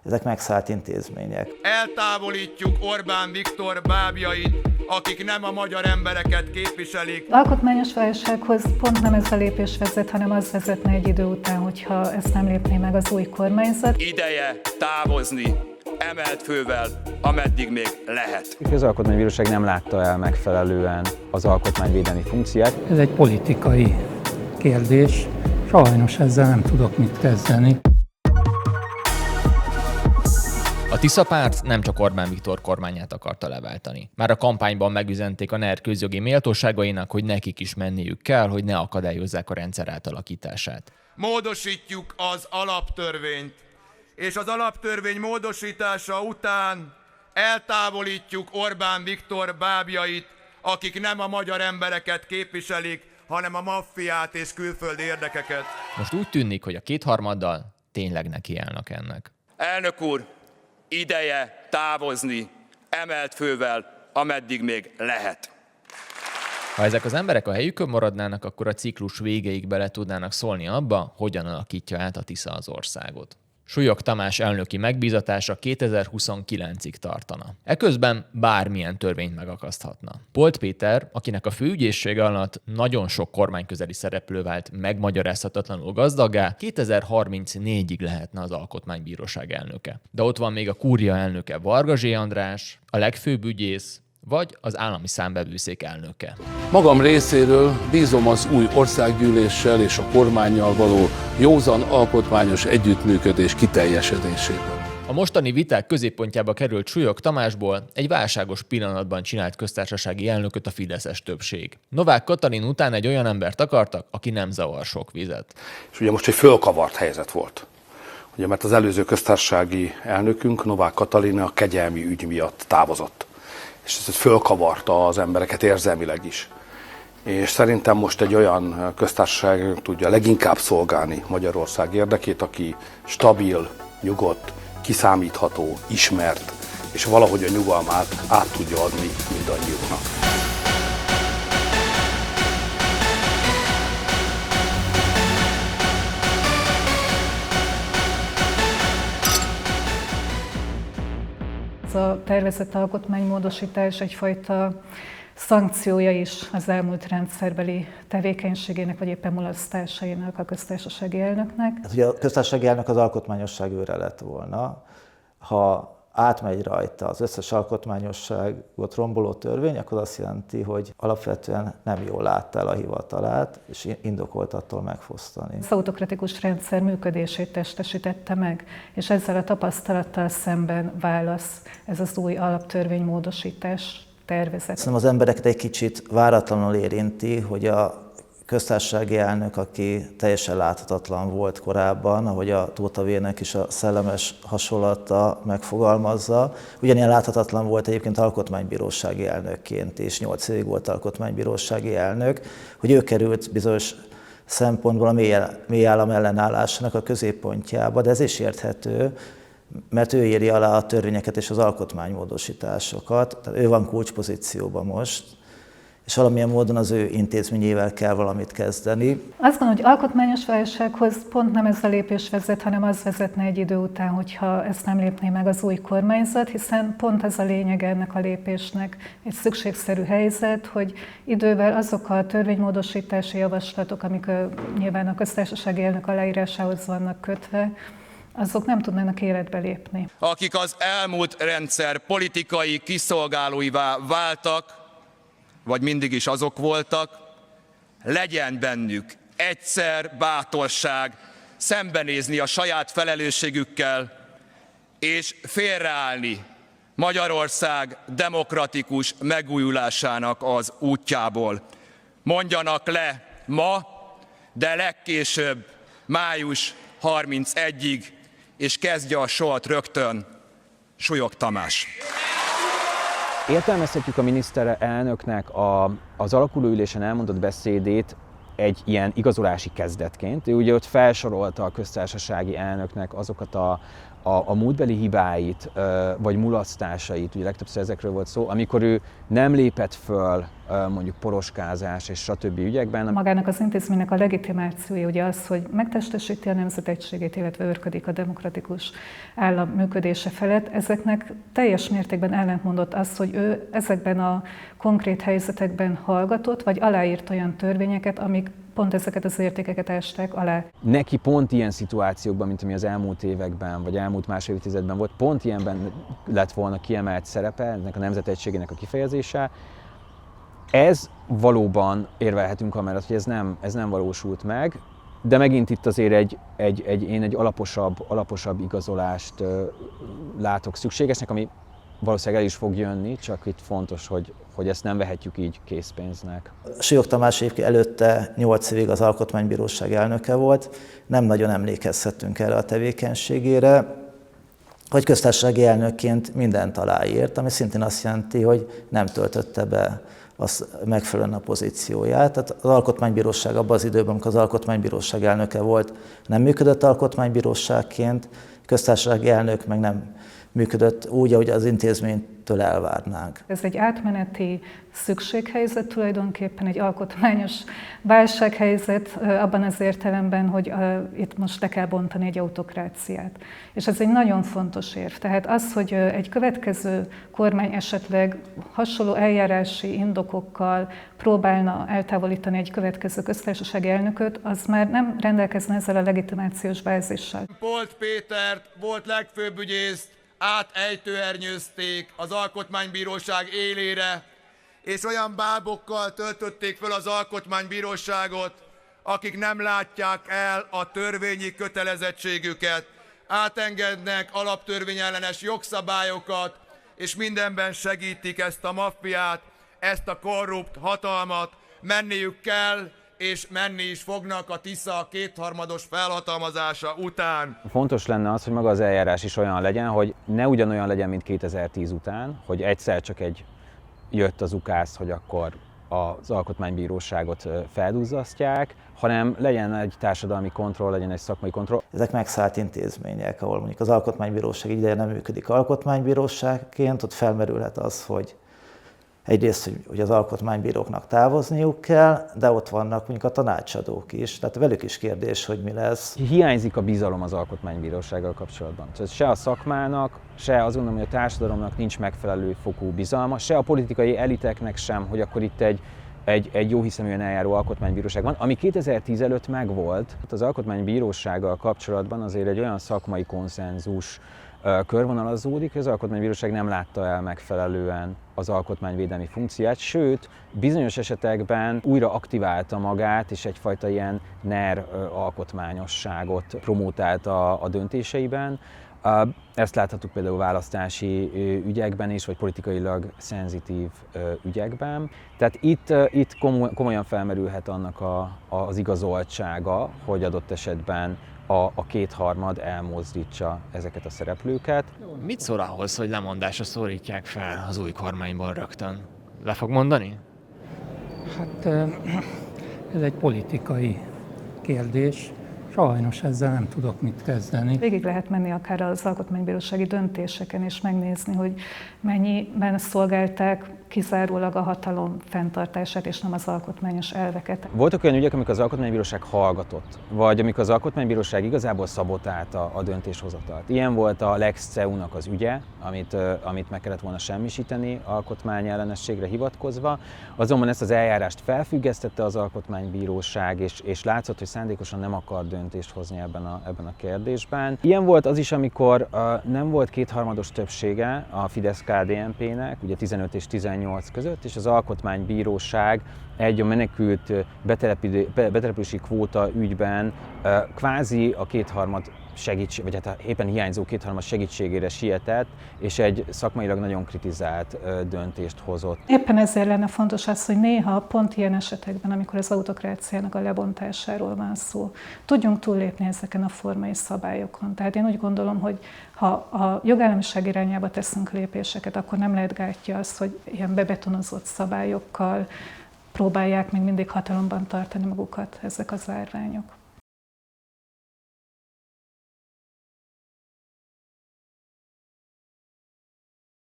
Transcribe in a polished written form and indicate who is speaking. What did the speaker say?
Speaker 1: ezek megszállt intézmények.
Speaker 2: Eltávolítjuk Orbán Viktor bábjait, akik nem a magyar embereket képviselik.
Speaker 3: Alkotmányos válsághoz pont nem ez a lépés vezet, hanem az vezetne egy idő után, hogyha ezt nem lépné meg az új kormányzat.
Speaker 2: Ideje távozni, emelt fővel, ameddig még lehet.
Speaker 4: Az Alkotmánybíróság nem látta el megfelelően az alkotmányvédelmi funkciát.
Speaker 5: Ez egy politikai kérdés, sajnos ezzel nem tudok mit kezdeni.
Speaker 6: A Tisza párt nem csak Orbán Viktor kormányát akarta leváltani. Már a kampányban megüzenték a NER közjogi méltóságainak, hogy nekik is menniük kell, hogy ne akadályozzák a rendszer átalakítását.
Speaker 2: Módosítjuk az alaptörvényt, és az alaptörvény módosítása után eltávolítjuk Orbán Viktor bábjait, akik nem a magyar embereket képviselik, hanem a maffiát és külföldi érdekeket.
Speaker 6: Most úgy tűnik, hogy a kétharmaddal tényleg nekiállnak ennek.
Speaker 2: Elnök úr, ideje távozni, emelt fővel, ameddig még lehet.
Speaker 6: Ha ezek az emberek a helyükön maradnának, akkor a ciklus végéig bele tudnának szólni abba, hogyan alakítja át a Tisza az országot. Súlyog Tamás elnöki megbízatása 2029-ig tartana. Eközben bármilyen törvényt megakaszthatna. Polt Péter, akinek a főügyészsége alatt nagyon sok kormányközeli szereplő vált megmagyarázhatatlanul gazdaggá, 2034-ig lehetne az Alkotmánybíróság elnöke. De ott van még a kúria elnöke Varga Zsé András, a legfőbb ügyész, vagy az állami számvevőszék elnöke.
Speaker 7: Magam részéről bízom az új országgyűléssel és a kormánnyal való józan alkotmányos együttműködés kiteljesedésében.
Speaker 6: A mostani viták középpontjába került Súlyog Tamásból egy válságos pillanatban csinált köztársasági elnököt a fideszes többség. Novák Katalin után egy olyan embert akartak, aki nem zavar sok vizet.
Speaker 7: És ugye most egy fölkavart helyzet volt. Ugye, mert az előző köztársasági elnökünk, Novák Katalin a kegyelmi ügy miatt távozott. És ez fölkavarta az embereket érzelmileg is. És szerintem most egy olyan köztársaság tudja leginkább szolgálni Magyarország érdekét, aki stabil, nyugodt, kiszámítható, ismert, és valahogy a nyugalmát át tudja adni mindannyiunknak.
Speaker 3: A tervezett alkotmánymódosítás egyfajta szankciója is az elmúlt rendszerbeli tevékenységének, vagy éppen mulasztásainak a köztársasági elnöknek.
Speaker 1: Ugye a köztársasági elnök az alkotmányosság őre lett volna. Ha átmegy rajta az összes alkotmányosságot romboló törvény, akkor azt jelenti, hogy alapvetően nem jól látta el a hivatalát, és indokolt attól megfosztani.
Speaker 3: Az autokratikus rendszer működését testesítette meg, és ezzel a tapasztalattal szemben válasz ez az új alaptörvénymódosítás tervezet.
Speaker 1: Szerintem az embereket egy kicsit váratlanul érinti, hogy a köztársasági elnök, aki teljesen láthatatlan volt korábban, ahogy a Tóth V-nek is a szellemes hasonlata megfogalmazza. Ugyanilyen láthatatlan volt egyébként alkotmánybírósági elnökként is, 8 évig volt alkotmánybírósági elnök, hogy ő került bizonyos szempontból a mély állam ellenállásának a középpontjába, de ez is érthető, mert ő írja alá a törvényeket és az alkotmánymódosításokat, tehát ő van kulcspozícióban most, és valamilyen módon az ő intézményével kell valamit kezdeni.
Speaker 3: Azt gondolom, hogy alkotmányos válsághoz pont nem ez a lépés vezet, hanem az vezetne egy idő után, hogyha ezt nem lépné meg az új kormányzat, hiszen pont ez a lényeg ennek a lépésnek. Egy szükségszerű helyzet, hogy idővel azok a törvénymódosítási javaslatok, amik nyilván a köztársasági elnök aláírásához vannak kötve, azok nem tudnának életbe lépni.
Speaker 2: Akik az elmúlt rendszer politikai kiszolgálóivá váltak, vagy mindig is azok voltak, legyen bennük egyszer bátorság szembenézni a saját felelősségükkel, és félreállni Magyarország demokratikus megújulásának az útjából. Mondjanak le ma, de legkésőbb május 31-ig, és kezdje a sort rögtön Súlyog Tamás.
Speaker 4: Értelmezhetjük a miniszterelnöknek az alakulóülésen elmondott beszédét egy ilyen igazolási kezdetként. Ő ugye ott felsorolta a köztársasági elnöknek azokat a múltbeli hibáit, vagy mulasztásait, ugye legtöbbször ezekről volt szó, amikor ő nem lépett föl mondjuk poroskázás és stb. Ügyekben.
Speaker 3: Magának az intézménynek a legitimációja ugye az, hogy megtestesíti a nemzet egységét, illetve őrködik a demokratikus állam működése felett. Ezeknek teljes mértékben ellentmondott az, hogy ő ezekben a konkrét helyzetekben hallgatott, vagy aláírt olyan törvényeket, amik pont ezeket az értékeket ásták alá.
Speaker 4: Neki pont ilyen szituációkban, mint ami az elmúlt években, vagy elmúlt másfél évtizedben volt, pont ilyenben lett volna kiemelt szerepe, ennek a nemzetegységének a kifejezése. Ez valóban érvelhetünk amellett, hogy ez nem valósult meg, de megint itt azért én egy alaposabb igazolást látok szükségesnek, ami valószínűleg el is fog jönni, csak itt fontos, hogy ezt nem vehetjük így készpénznek.
Speaker 1: Súlyog Tamás évki előtte 8 évig az Alkotmánybíróság elnöke volt, nem nagyon emlékezhetünk erre a tevékenységére, hogy köztársasági elnökként mindent aláírt, ami szintén azt jelenti, hogy nem töltötte be megfelelően a pozícióját. Tehát az Alkotmánybíróság abban az időben, amikor az Alkotmánybíróság elnöke volt, nem működött alkotmánybíróságként, köztársasági elnök meg nem működött úgy, ahogy az intézménytől elvárnánk.
Speaker 3: Ez egy átmeneti szükséghelyzet, tulajdonképpen egy alkotmányos válsághelyzet abban az értelemben, hogy itt most le kell bontani egy autokráciát. És ez egy nagyon fontos érv. Tehát az, hogy egy következő kormány esetleg hasonló eljárási indokokkal próbálna eltávolítani egy következő köztársasági elnököt, az már nem rendelkezne ezzel a legitimációs bázissal.
Speaker 2: Polt Pétert, volt legfőbb ügyészt, átejtőernyőzték az Alkotmánybíróság élére, és olyan bábokkal töltötték föl az Alkotmánybíróságot, akik nem látják el a törvényi kötelezettségüket, átengednek alaptörvényellenes jogszabályokat, és mindenben segítik ezt a maffiát, ezt a korrupt hatalmat, menniük kell, és menni is fognak a Tisza kétharmados felhatalmazása után.
Speaker 4: Fontos lenne az, hogy maga az eljárás is olyan legyen, hogy ne ugyanolyan legyen, mint 2010 után, hogy egyszer csak jött az ukáz, hogy akkor az Alkotmánybíróságot felduzzasztják, hanem legyen egy társadalmi kontroll, legyen egy szakmai kontroll.
Speaker 1: Ezek megszállt intézmények, ahol mondjuk az Alkotmánybíróság ideje nem működik alkotmánybíróságként, ott felmerülhet az, hogy egyrészt, hogy az alkotmánybíróknak távozniuk kell, de ott vannak mondjuk a tanácsadók is, tehát velük is kérdés, hogy mi lesz.
Speaker 4: Hiányzik a bizalom az Alkotmánybírósággal kapcsolatban. Tehát se a szakmának, se azt gondolom, hogy a társadalomnak nincs megfelelő fokú bizalma, se a politikai eliteknek sem, hogy akkor itt egy jóhiszeműen eljáró alkotmánybíróság van, ami 2010 előtt megvolt. Az Alkotmánybírósággal kapcsolatban azért egy olyan szakmai konszenzus körvonalazódik, hogy az Alkotmánybíróság nem látta el megfelelően az alkotmányvédelmi funkcióját, sőt, bizonyos esetekben újra aktiválta magát, és egyfajta ilyen NER alkotmányosságot promótálta a döntéseiben. Ezt láthatjuk például választási ügyekben is, vagy politikailag szenzitív ügyekben. Tehát itt komolyan felmerülhet annak az igazoltsága, hogy adott esetben a kétharmad elmozdítsa ezeket a szereplőket.
Speaker 6: Mit szól ahhoz, hogy lemondásra szólítják fel az új kormányból rögtön? Le fog mondani?
Speaker 5: Hát ez egy politikai kérdés. Sajnos ezzel nem tudok mit kezdeni.
Speaker 3: Végig lehet menni akár az alkotmánybírósági döntéseken és megnézni, hogy mennyiben szolgálták kizárólag a hatalom fenntartását, és nem az alkotmányos elveket.
Speaker 4: Voltak olyan ügyek, amikor az Alkotmánybíróság hallgatott, vagy amikor az Alkotmánybíróság igazából szabotálta a döntéshozatalt. Ilyen volt a Lex CEU-nak az ügye, amit meg kellett volna semmisíteni alkotmányellenességre hivatkozva. Azonban ezt az eljárást felfüggesztette az Alkotmánybíróság, és látszott, hogy szándékosan nem akar döntést hozni ebben a kérdésben. Ilyen volt az is, amikor nem volt kétharmados többsége a Fidesz-KDNP-nek, ugye 15 és 18 között, és az Alkotmánybíróság a menekült betelepülési kvóta ügyben kvázi a kétharmad vagy hát éppen hiányzó kétharmad segítségére sietett, és egy szakmailag nagyon kritizált döntést hozott.
Speaker 3: Éppen ezért lenne fontos az, hogy néha pont ilyen esetekben, amikor az autokráciának a lebontásáról van szó, tudjunk túllépni ezeken a formai szabályokon. Tehát én úgy gondolom, hogy ha a jogállamiság irányába teszünk lépéseket, akkor nem lehet gátja az, hogy ilyen bebetonozott szabályokkal próbálják még mindig hatalomban tartani magukat ezek az árványok.